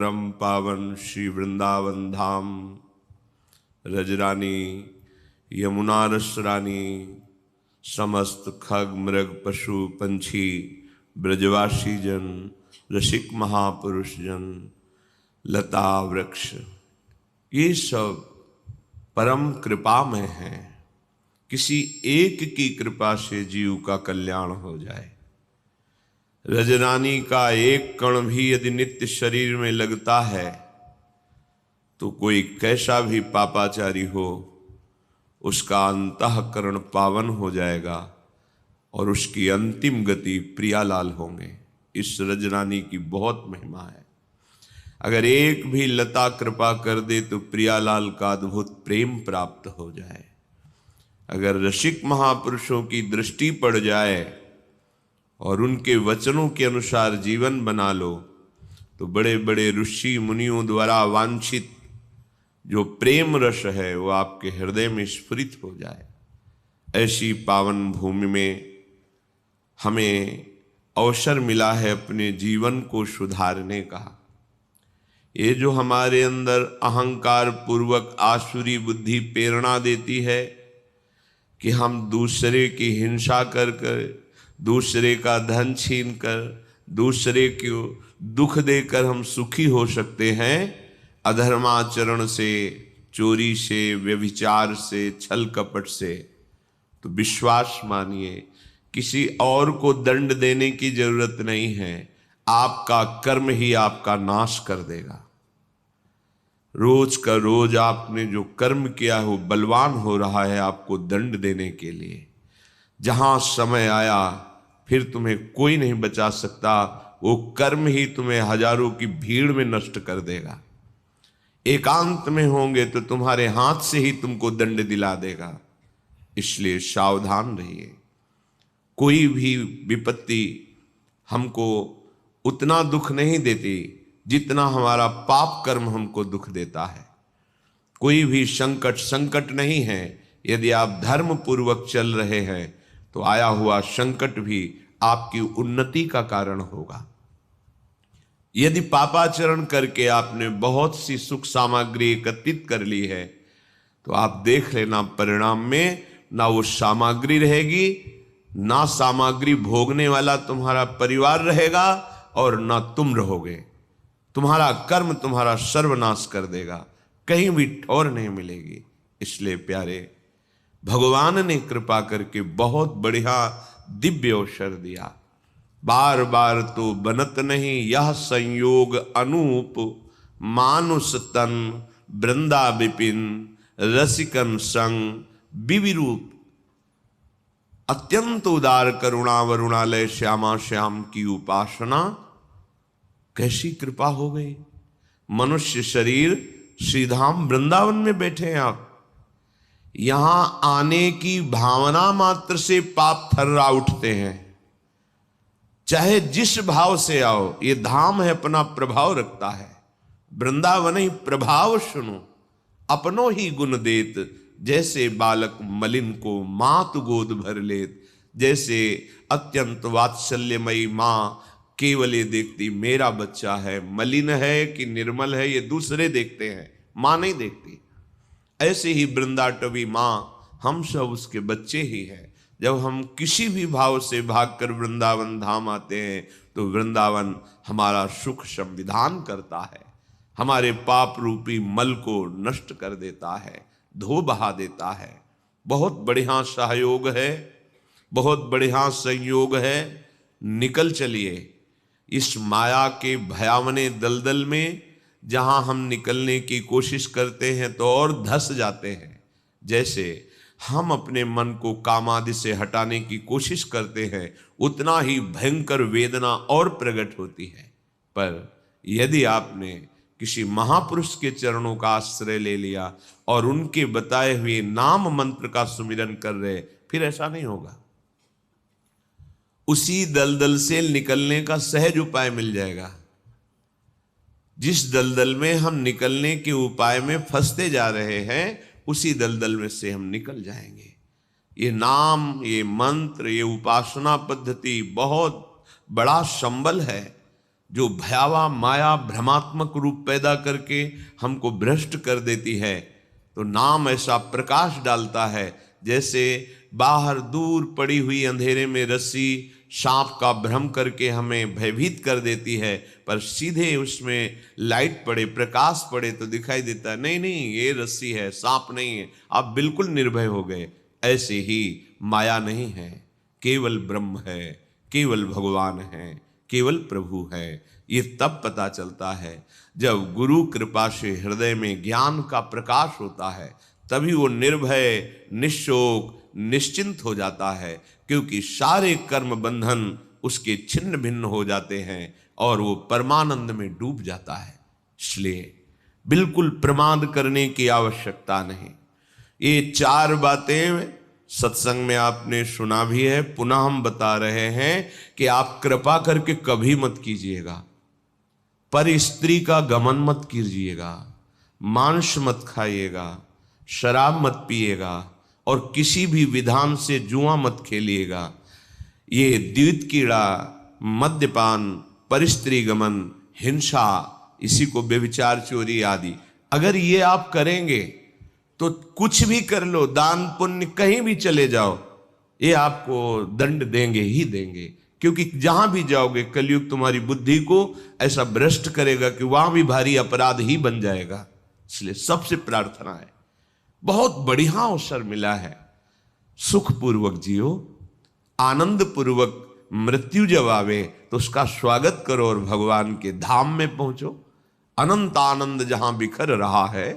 परम पावन श्री वृंदावन धाम, रजरानी यमुना रसरानी, समस्त खग मृग पशु पंछी, ब्रजवासी जन, रसिक महापुरुष जन, लता वृक्ष, ये सब परम कृपा में हैं। किसी एक की कृपा से जीव का कल्याण हो जाए। रजरानी का एक कण भी यदि नित्य शरीर में लगता है तो कोई कैसा भी पापाचारी हो, उसका अंतःकरण पावन हो जाएगा और उसकी अंतिम गति प्रियालाल होंगे। इस रजरानी की बहुत महिमा है। अगर एक भी लता कृपा कर दे तो प्रियालाल का अद्भुत प्रेम प्राप्त हो जाए। अगर रसिक महापुरुषों की दृष्टि पड़ जाए और उनके वचनों के अनुसार जीवन बना लो तो बड़े बड़े ऋषि मुनियों द्वारा वांछित जो प्रेम रस है वो आपके हृदय में स्फुरित हो जाए। ऐसी पावन भूमि में हमें अवसर मिला है अपने जीवन को सुधारने का। ये जो हमारे अंदर अहंकार पूर्वक आसुरी बुद्धि प्रेरणा देती है कि हम दूसरे की हिंसा कर कर, दूसरे का धन छीन कर, दूसरे को दुख देकर हम सुखी हो सकते हैं, अधर्माचरण से, चोरी से, व्यभिचार से, छल कपट से, तो विश्वास मानिए किसी और को दंड देने की जरूरत नहीं है। आपका कर्म ही आपका नाश कर देगा। रोज का रोज आपने जो कर्म किया है वो बलवान हो रहा है आपको दंड देने के लिए। जहां समय आया फिर तुम्हें कोई नहीं बचा सकता, वो कर्म ही तुम्हें हजारों की भीड़ में नष्ट कर देगा। एकांत में होंगे तो तुम्हारे हाथ से ही तुमको दंड दिला देगा। इसलिए सावधान रहिए। कोई भी विपत्ति हमको उतना दुख नहीं देती जितना हमारा पाप कर्म हमको दुख देता है। कोई भी संकट नहीं है। यदि आप धर्म पूर्वक चल रहे हैं तो आया हुआ संकट भी आपकी उन्नति का कारण होगा। यदि पापाचरण करके आपने बहुत सी सुख सामग्री एकत्रित कर ली है तो आप देख लेना परिणाम में ना वो सामग्री रहेगी, ना सामग्री भोगने वाला तुम्हारा परिवार रहेगा और ना तुम रहोगे। तुम्हारा कर्म तुम्हारा सर्वनाश कर देगा, कहीं भी ठौर नहीं मिलेगी। इसलिए प्यारे, भगवान ने कृपा करके बहुत बढ़िया दिव्य अवसर दिया। बार बार तो बनत नहीं यह संयोग अनूप, मानुष तन वृंदा विपिन, रसिकन संग विविरूप। अत्यंत उदार करुणा वरुणालय श्यामा श्याम की उपासना। कैसी कृपा हो गई। मनुष्य शरीर श्रीधाम वृंदावन में बैठे हैं आप। यहां आने की भावना मात्र से पाप थर्रा उठते हैं। चाहे जिस भाव से आओ, ये धाम है अपना प्रभाव रखता है। वृंदावन ही प्रभाव सुनो, अपनो ही गुण देत, जैसे बालक मलिन को मात गोद भर लेत। जैसे अत्यंत वात्सल्यमयी माँ केवल ये देखती मेरा बच्चा है, मलिन है कि निर्मल है ये दूसरे देखते हैं, माँ नहीं देखती। ऐसे ही वृंदाटवी माँ हम सब उसके बच्चे ही हैं। जब हम किसी भी भाव से भागकर वृंदावन धाम आते हैं तो वृंदावन हमारा सुख संविधान करता है, हमारे पाप रूपी मल को नष्ट कर देता है, धो बहा देता है। बहुत बढ़िया सहयोग है, बहुत बढ़िया संयोग है। निकल चलिए इस माया के भयावने दलदल में। जहां हम निकलने की कोशिश करते हैं तो और धंस जाते हैं। जैसे हम अपने मन को कामादि से हटाने की कोशिश करते हैं उतना ही भयंकर वेदना और प्रकट होती है। पर यदि आपने किसी महापुरुष के चरणों का आश्रय ले लिया और उनके बताए हुए नाम मंत्र का सुमिरन कर रहे, फिर ऐसा नहीं होगा। उसी दलदल से निकलने का सहज उपाय मिल जाएगा। जिस दलदल में हम निकलने के उपाय में फंसते जा रहे हैं उसी दलदल में से हम निकल जाएंगे। ये नाम, ये मंत्र, ये उपासना पद्धति बहुत बड़ा संबल है जो भयावह माया भ्रमात्मक रूप पैदा करके हमको भ्रष्ट कर देती है, तो नाम ऐसा प्रकाश डालता है जैसे बाहर दूर पड़ी हुई अंधेरे में रस्सी सांप का भ्रम करके हमें भयभीत कर देती है, पर सीधे उसमें लाइट पड़े, प्रकाश पड़े तो दिखाई देता है नहीं नहीं ये रस्सी है, सांप नहीं है, आप बिल्कुल निर्भय हो गए। ऐसे ही माया नहीं है, केवल ब्रह्म है, केवल भगवान है, केवल प्रभु है। ये तब पता चलता है जब गुरु कृपा से हृदय में ज्ञान का प्रकाश होता है, तभी वो निर्भय, निश्शोक, निश्चिंत हो जाता है, क्योंकि सारे कर्म बंधन उसके छिन्न भिन्न हो जाते हैं और वो परमानंद में डूब जाता है। इसलिए बिल्कुल प्रमाद करने की आवश्यकता नहीं। ये 4 बातें सत्संग में आपने सुना भी है, पुनः हम बता रहे हैं कि आप कृपा करके कभी मत कीजिएगा। पर स्त्री का गमन मत कीजिएगा, मांस मत खाइएगा, शराब मत पिएगा और किसी भी विधान से जुआ मत खेलिएगा। ये द्वित कीड़ा, मद्यपान, परस्त्री गमन, हिंसा, इसी को व्यभिचार, चोरी आदि, अगर ये आप करेंगे तो कुछ भी कर लो, दान पुण्य कहीं भी चले जाओ, ये आपको दंड देंगे ही देंगे। क्योंकि जहां भी जाओगे कलयुग तुम्हारी बुद्धि को ऐसा भ्रष्ट करेगा कि वहां भी भारी अपराध ही बन जाएगा। इसलिए सबसे प्रार्थना है, बहुत बढ़िया अवसर मिला है, सुखपूर्वक जियो, आनंद पूर्वक मृत्यु जब आवे तो उसका स्वागत करो और भगवान के धाम में पहुंचो। अनंत आनंद जहां बिखर रहा है,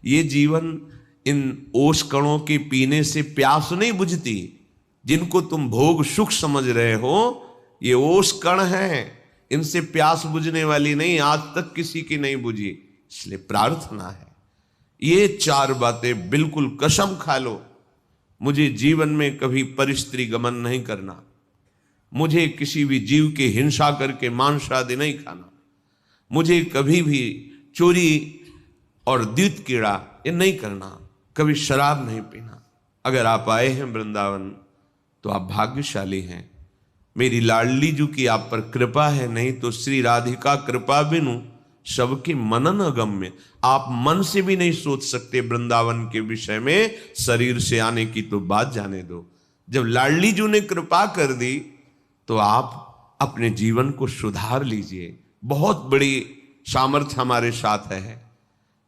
ये जीवन इन ओस कणों के पीने से प्यास नहीं बुझती। जिनको तुम भोग सुख समझ रहे हो, ये ओस कण हैं, इनसे प्यास बुझने वाली नहीं, आज तक किसी की नहीं बुझी। इसलिए प्रार्थना है, ये 4 बातें बिल्कुल कसम खा लो, मुझे जीवन में कभी परस्त्री गमन नहीं करना, मुझे किसी भी जीव की हिंसा करके मांस आदि नहीं खाना, मुझे कभी भी चोरी और द्वित कीड़ा ये नहीं करना, कभी शराब नहीं पीना। अगर आप आए हैं वृंदावन तो आप भाग्यशाली हैं, मेरी लाडली जू की आप पर कृपा है, नहीं तो श्री राधिका कृपा बिनु सबके मनन अगम्य। आप मन से भी नहीं सोच सकते वृंदावन के विषय में, शरीर से आने की तो बात जाने दो। जब लाडली जू ने कृपा कर दी तो आप अपने जीवन को सुधार लीजिए। बहुत बड़ी सामर्थ्य हमारे साथ है।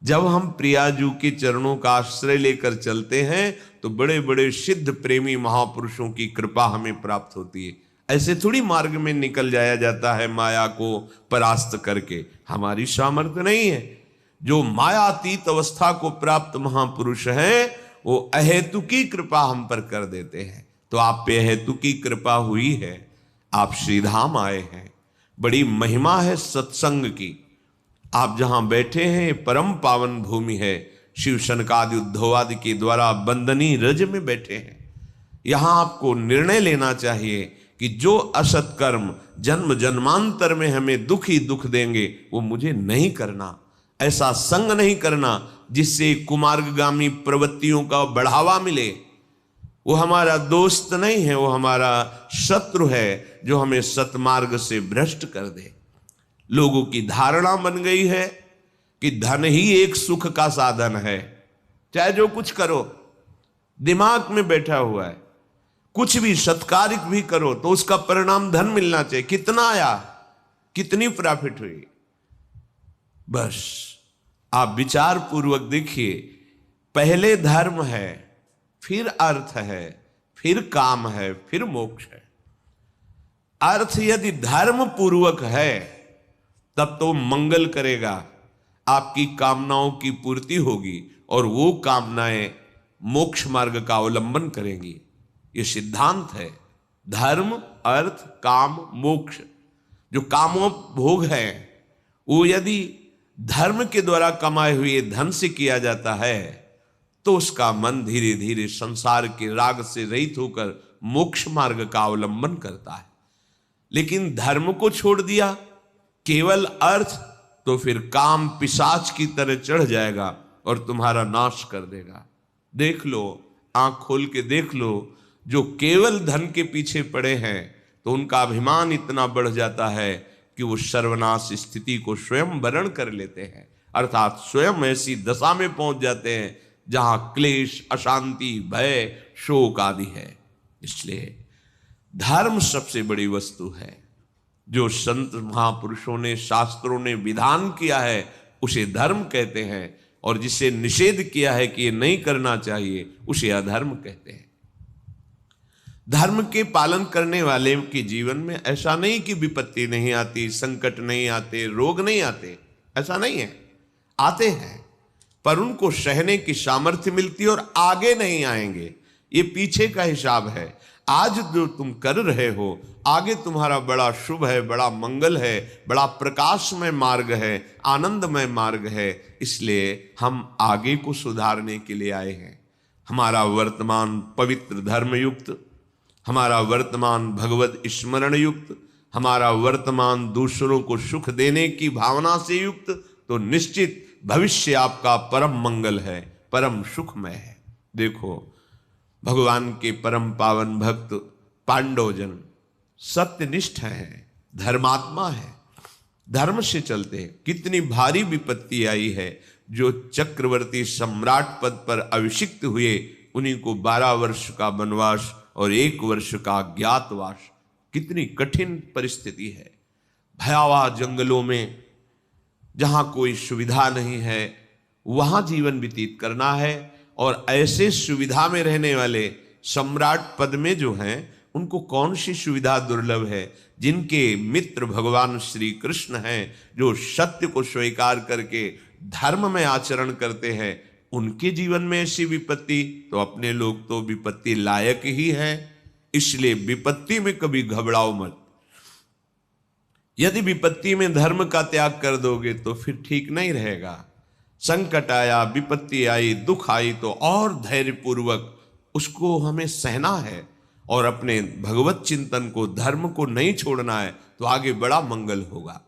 जब हम प्रियाजू के चरणों का आश्रय लेकर चलते हैं तो बड़े बड़े सिद्ध प्रेमी महापुरुषों की कृपा हमें प्राप्त होती है। ऐसे थोड़ी मार्ग में निकल जाया जाता है माया को परास्त करके, हमारी सामर्थ्य नहीं है। जो मायातीत अवस्था को प्राप्त महापुरुष हैं वो अहेतुकी कृपा हम पर कर देते हैं। तो आप पे अहेतुकी कृपा हुई है, आप श्रीधाम आए हैं। बड़ी महिमा है सत्संग की। आप जहां बैठे हैं परम पावन भूमि है, शिव शनकादि उद्धवादि के द्वारा बंदनी रज में बैठे हैं। यहां आपको निर्णय लेना चाहिए कि जो असत कर्म जन्म जन्मांतर में हमें दुख ही दुख देंगे वो मुझे नहीं करना। ऐसा संग नहीं करना जिससे कुमार्गगामी प्रवृत्तियों का बढ़ावा मिले। वो हमारा दोस्त नहीं है, वो हमारा शत्रु है जो हमें सतमार्ग से भ्रष्ट कर दे। लोगों की धारणा बन गई है कि धन ही एक सुख का साधन है, चाहे जो कुछ करो, दिमाग में बैठा हुआ है। कुछ भी सत्कारिक भी करो तो उसका परिणाम धन मिलना चाहिए। कितना आया, कितनी प्रॉफिट हुई, बस आप विचार पूर्वक देखिए। पहले धर्म है, फिर अर्थ है, फिर काम है, फिर मोक्ष है। अर्थ यदि धर्म पूर्वक है तब तो मंगल करेगा, आपकी कामनाओं की पूर्ति होगी और वो कामनाएं मोक्ष मार्ग का अवलंबन करेंगी। ये सिद्धांत है। धर्म, अर्थ, काम, मोक्ष। जो कामों भोग है वो यदि धर्म के द्वारा कमाए हुए धन से किया जाता है तो उसका मन धीरे धीरे संसार के राग से रहित होकर मोक्ष मार्ग का अवलंबन करता है। लेकिन धर्म को छोड़ दिया, केवल अर्थ, तो फिर काम पिशाच की तरह चढ़ जाएगा और तुम्हारा नाश कर देगा। देख लो, आंख खोल के देख लो, जो केवल धन के पीछे पड़े हैं तो उनका अभिमान इतना बढ़ जाता है कि वो सर्वनाश स्थिति को स्वयं वरण कर लेते हैं, अर्थात स्वयं ऐसी दशा में पहुंच जाते हैं जहां क्लेश, अशांति, भय, शोक आदि है। इसलिए धर्म सबसे बड़ी वस्तु है। जो संत महापुरुषों ने, शास्त्रों ने विधान किया है उसे धर्म कहते हैं, और जिसे निषेध किया है कि ये नहीं करना चाहिए उसे अधर्म कहते हैं। धर्म के पालन करने वाले के जीवन में ऐसा नहीं कि विपत्ति नहीं आती, संकट नहीं आते, रोग नहीं आते, ऐसा नहीं है, आते हैं, पर उनको सहने की सामर्थ्य मिलती है और आगे नहीं आएंगे। ये पीछे का हिसाब है। आज जो तुम कर रहे हो, आगे तुम्हारा बड़ा शुभ है, बड़ा मंगल है, बड़ा प्रकाशमय मार्ग है, आनंदमय मार्ग है। इसलिए हम आगे को सुधारने के लिए आए हैं। हमारा वर्तमान पवित्र धर्म युक्त, हमारा वर्तमान भगवत स्मरण युक्त, हमारा वर्तमान दूसरों को सुख देने की भावना से युक्त, तो निश्चित भविष्य आपका परम मंगल है, परम सुखमय है। देखो, भगवान के परम पावन भक्त पांडवजन सत्यनिष्ठ हैं, धर्मात्मा है, धर्म से चलते हैं। कितनी भारी विपत्ति आई है। जो चक्रवर्ती सम्राट पद पर अभिषिक्त हुए, उन्हीं को 12 वर्ष का वनवास और 1 वर्ष का अज्ञातवास। कितनी कठिन परिस्थिति है। भयावह जंगलों में जहां कोई सुविधा नहीं है वहां जीवन व्यतीत करना है। और ऐसे सुविधा में रहने वाले सम्राट पद में जो हैं, उनको कौन सी सुविधा दुर्लभ है। जिनके मित्र भगवान श्री कृष्ण हैं, जो सत्य को स्वीकार करके धर्म में आचरण करते हैं, उनके जीवन में ऐसी विपत्ति, तो अपने लोग तो विपत्ति लायक ही है। इसलिए विपत्ति में कभी घबराओ मत। यदि विपत्ति में धर्म का त्याग कर दोगे तो फिर ठीक नहीं रहेगा। संकट आया, विपत्ति आई, दुख आई, तो और धैर्यपूर्वक उसको हमें सहना है और अपने भगवत चिंतन को, धर्म को नहीं छोड़ना है, तो आगे बड़ा मंगल होगा।